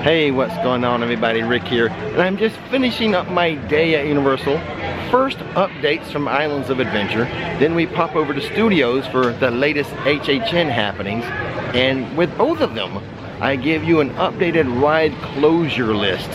Hey, what's going on everybody? Rick here, and I'm just finishing up my day at Universal. First, updates from Islands of Adventure, then we pop over to Studios for the latest HHN happenings, and with both of them, I give you an updated ride closure list.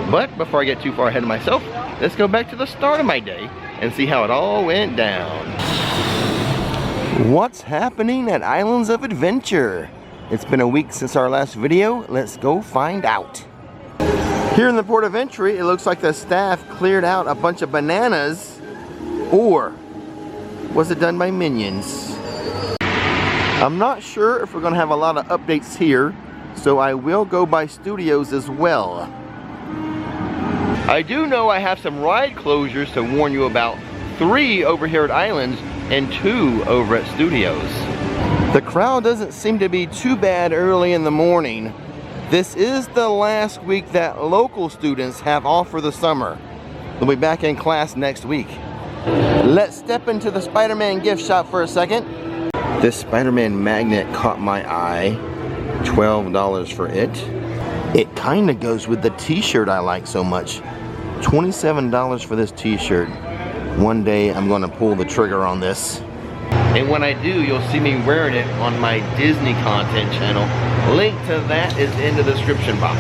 But before I get too far ahead of myself, let's go back to the start of my day and see how it all went down. What's happening at Islands of Adventure? It's been a week since our last video. Let's go find out. Here in the port of entry, it looks like the staff cleared out a bunch of bananas. Or was it done by minions? I'm not sure if we're gonna have a lot of updates here, so I will go by Studios as well. I do know I have some ride closures to warn you about. 3 over here at Islands and 2 over at Studios. The crowd doesn't seem to be too bad early in the morning. This is the last week that local students have off for the summer. They'll be back in class next week. Let's step into the Spider-Man gift shop for a second. This Spider-Man magnet caught my eye. $12 for it. It kind of goes with the t-shirt I like so much. $27 for this t-shirt. One day I'm going to pull the trigger on this. And when I do, you'll see me wearing it on my Disney content channel. Link to that is in the description box.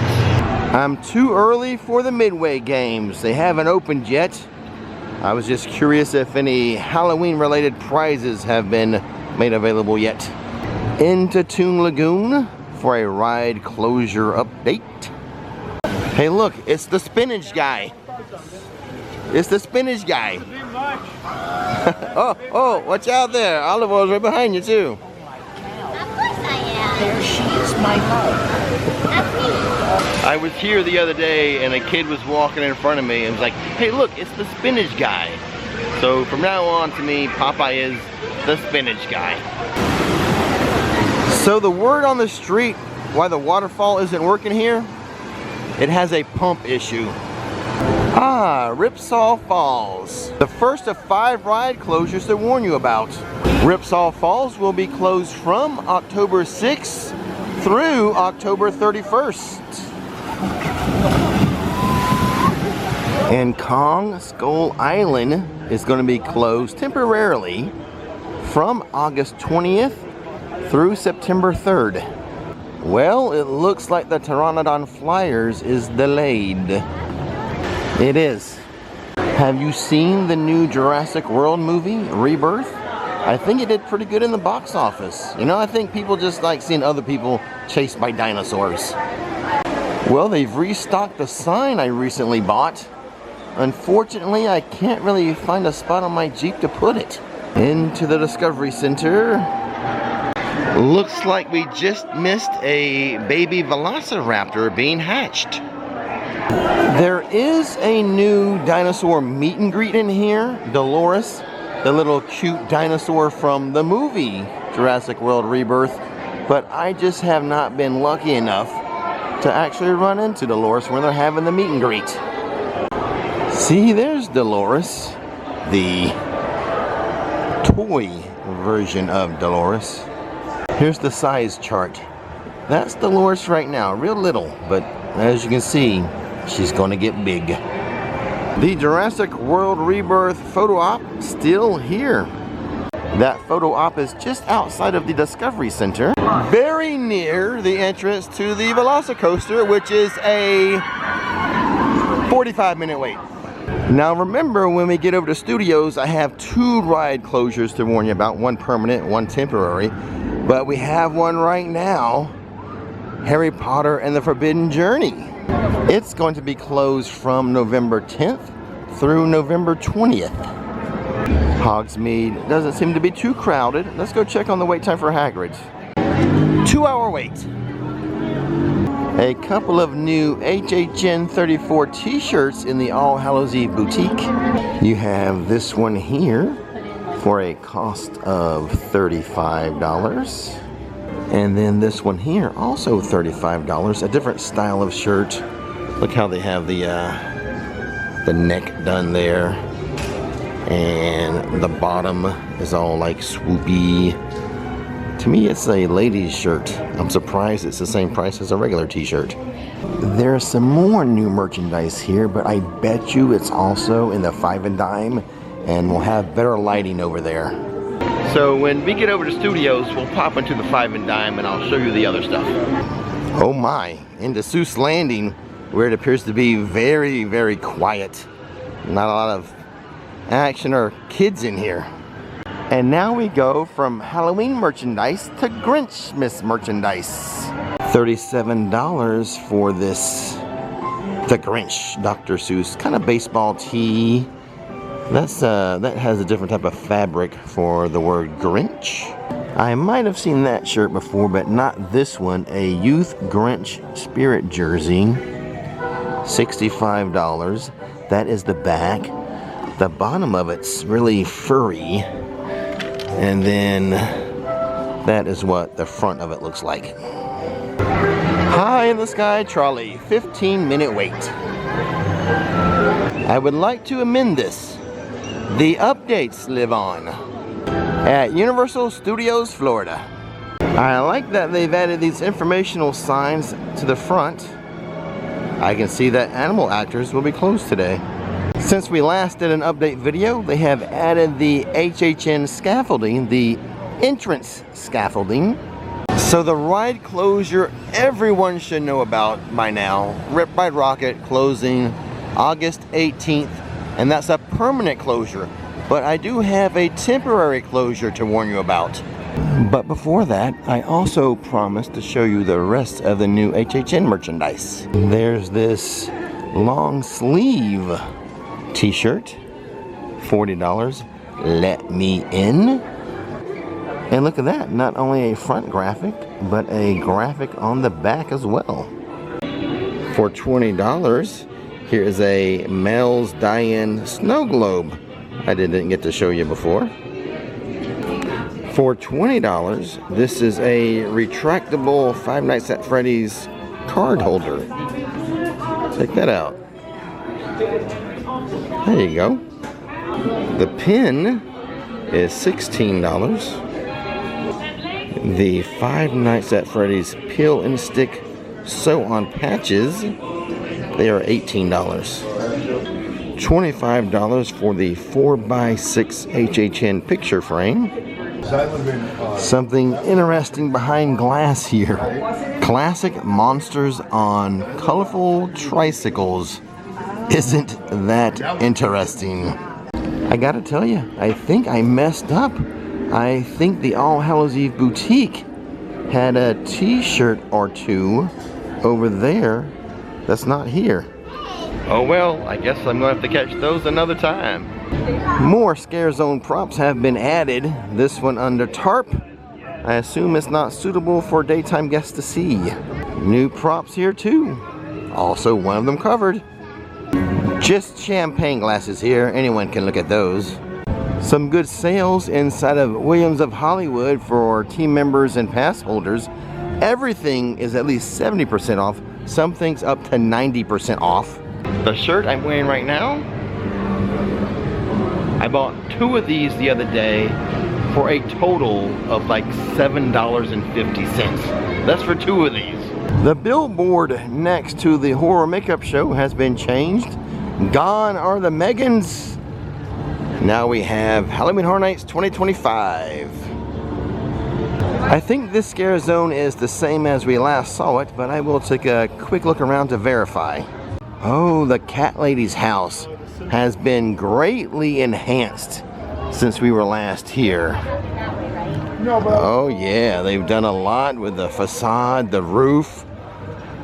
I'm too early for the Midway games. They haven't opened yet. I was just curious if any Halloween related prizes have been made available yet. Into Toon Lagoon for a ride closure update. Hey look, it's the spinach guy. It's the spinach guy. oh, watch out there. Olive oil's right behind you too. Of course I am. There she is, my home. That's me. I was here the other day and a kid was walking in front of me and was like, hey look, it's the spinach guy. So from now on to me, Popeye is the spinach guy. So the word on the street why the waterfall isn't working here, it has a pump issue. Ripsaw Falls. The first of 5 ride closures to warn you about. Ripsaw Falls will be closed from October 6th through October 31st. And Kong Skull Island is going to be closed temporarily from August 20th through September 3rd. Well, it looks like the Pteranodon Flyers is delayed. It is. Have you seen the new Jurassic World movie, Rebirth? I think it did pretty good in the box office. You know, I think people just like seeing other people chased by dinosaurs. Well, they've restocked the sign I recently bought. Unfortunately, I can't really find a spot on my Jeep to put it. Into the Discovery Center. Looks like we just missed a baby velociraptor being hatched. There is a new dinosaur meet and greet in here. Dolores, the little cute dinosaur from the movie Jurassic World Rebirth. But I just have not been lucky enough to actually run into Dolores when they're having the meet and greet. See, there's Dolores, the toy version of Dolores. Here's the size chart. That's Dolores right now, real little, but as you can see, she's gonna get big. The Jurassic World Rebirth photo op still here. That photo op is just outside of the Discovery Center, very near the entrance to the Velocicoaster, which is a 45-minute wait. Now remember, when we get over to Studios, I have 2 ride closures to warn you about, one permanent, one temporary, but we have one right now, Harry Potter and the Forbidden Journey. It's going to be closed from November 10th through November 20th. Hogsmeade doesn't seem to be too crowded. Let's go check on the wait time for Hagrid's. 2-hour wait. A couple of new HHN 34 t-shirts in the All Hallows Eve boutique. You have this one here for a cost of $35. And then this one here, also $35, a different style of shirt. Look how they have the neck done there. And the bottom is all like swoopy To me, it's a ladies' shirt. I'm surprised it's the same price as a regular t-shirt. There's some more new merchandise here, but I bet you it's also in the 5 and dime, and we'll have better lighting over there. So when we get over to Studios, we'll pop into the 5 and dime and I'll show you the other stuff. Oh my, into Seuss Landing, where it appears to be very, very quiet. Not a lot of action or kids in here. And now we go from Halloween merchandise to Grinchmas merchandise. $37 for this, the Grinch, Dr. Seuss, kind of baseball tee. That has a different type of fabric for the word Grinch. I might have seen that shirt before, but not this one. A Youth Grinch Spirit jersey, $65. That is the back. The bottom of it's really furry. And then that is what the front of it looks like. High in the Sky Trolley, 15-minute wait. I would like to amend this. The updates live on at Universal Studios, Florida. I like that they've added these informational signs to the front. I can see that animal actors will be closed today. Since we last did an update video, they have added the HHN scaffolding, the entrance scaffolding. So the ride closure everyone should know about by now. Rip Ride Rockit closing August 18th. And that's a permanent closure, but I do have a temporary closure to warn you about. But before that, I also promised to show you the rest of the new HHN merchandise. There's this long sleeve t-shirt, $40, let me in. And look at that, not only a front graphic, but a graphic on the back as well. For $20, here is a Mel's Die-In snow globe I didn't get to show you before. For $20, this is a retractable Five Nights at Freddy's card holder. Check that out. There you go. The pin is $16. The Five Nights at Freddy's peel and stick sew-on patches, they are $18. $25 for the 4x6 HHN picture frame. Something interesting behind glass here. Classic monsters on colorful tricycles. Isn't that interesting? I gotta tell you, I think I messed up. I think the All Hallows Eve boutique had a t-shirt or two over there that's not here. Oh well, I guess I'm gonna have to catch those another time. More Scare Zone props have been added. This one under tarp. I assume it's not suitable for daytime guests to see. New props here too. Also one of them covered. Just champagne glasses here. Anyone can look at those. Some good sales inside of Williams of Hollywood for team members and pass holders. Everything is at least 70% off. Some things up to 90% off. The shirt I'm wearing right now, I bought 2 of these the other day for a total of like $7.50. That's for 2 of these. The billboard next to the horror makeup show has been changed. Gone are the Megans. Now we have Halloween Horror Nights 2025. I think this Scare Zone is the same as we last saw it, but I will take a quick look around to verify. Oh, the Cat Lady's house has been greatly enhanced since we were last here. Oh yeah, they've done a lot with the facade, the roof,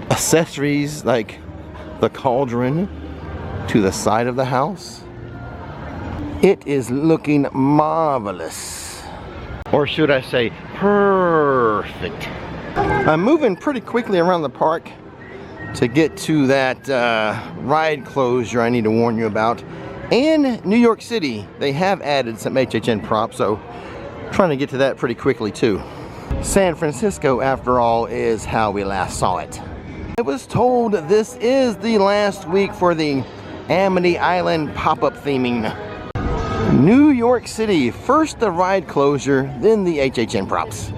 accessories like the cauldron to the side of the house. It is looking marvelous. Or should I say perfect. I'm moving pretty quickly around the park to get to that ride closure I need to warn you about. In New York City, they have added some HHN props, so I'm trying to get to that pretty quickly too. San Francisco, after all, is how we last saw it. I was told this is the last week for the Amity Island pop-up theming. New York City, first the ride closure, then the HHN props.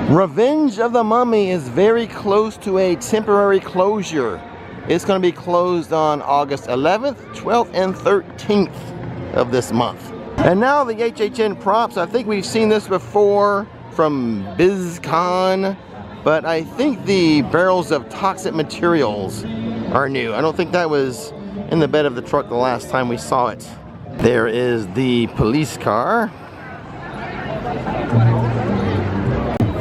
Revenge of the Mummy is very close to a temporary closure. It's going to be closed on August 11th, 12th, and 13th of this month. And now the HHN props. I think we've seen this before from BizCon, but I think the barrels of toxic materials are new. I don't think that was in the bed of the truck the last time we saw it. There is the police car.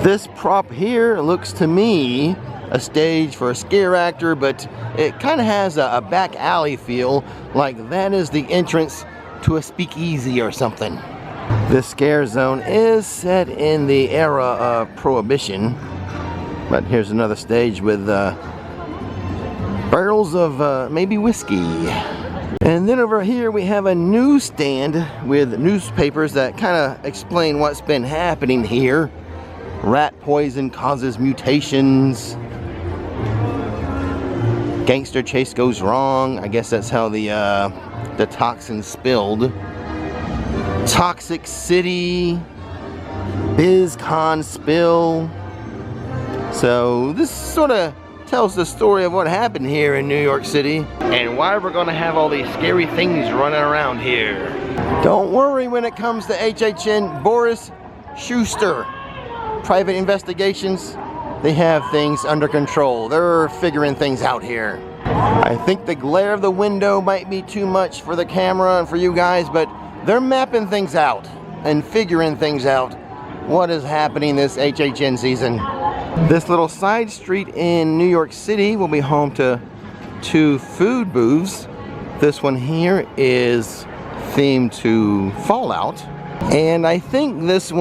This prop here looks to me a stage for a scare actor, but it kind of has a back alley feel, like that is the entrance to a speakeasy or something. This scare zone is set in the era of Prohibition, but here's another stage with barrels of maybe whiskey. And then over here we have a newsstand with newspapers that kind of explain what's been happening here. Rat poison causes mutations. Gangster chase goes wrong. I guess that's how the toxin spilled. Toxic City. BizCon spill. So this sort of tells the story of what happened here in New York City and why we're going to have all these scary things running around here. Don't worry when it comes to HHN Boris Schuster. Private investigations, they have things under control. They're figuring things out here. I think the glare of the window might be too much for the camera and for you guys, but they're mapping things out and figuring things out. What is happening this HHN season? This little side street in New York City will be home to 2 food booths. This one here is themed to Fallout, and I think this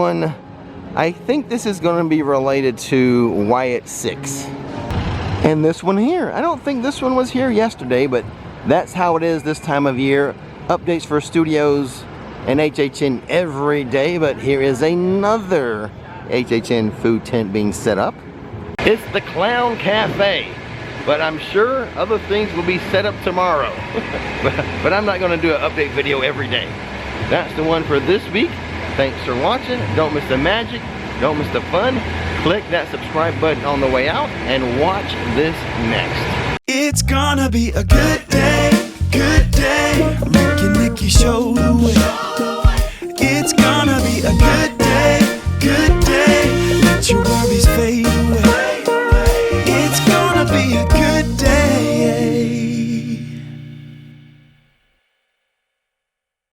is going to be related to Wyatt 6. And this one here, I don't think this one was here yesterday, but that's how it is this time of year. Updates for studios and HHN every day, but here is another HHN food tent being set up. It's the Clown Cafe, but I'm sure other things will be set up tomorrow. but I'm not going to do an update video every day. That's the one for this week. Thanks for watching. Don't miss the magic. Don't miss the fun. Click that subscribe button on the way out and watch this next. It's gonna be a good day, good day. Ricky Nicky show the way. It's gonna be a good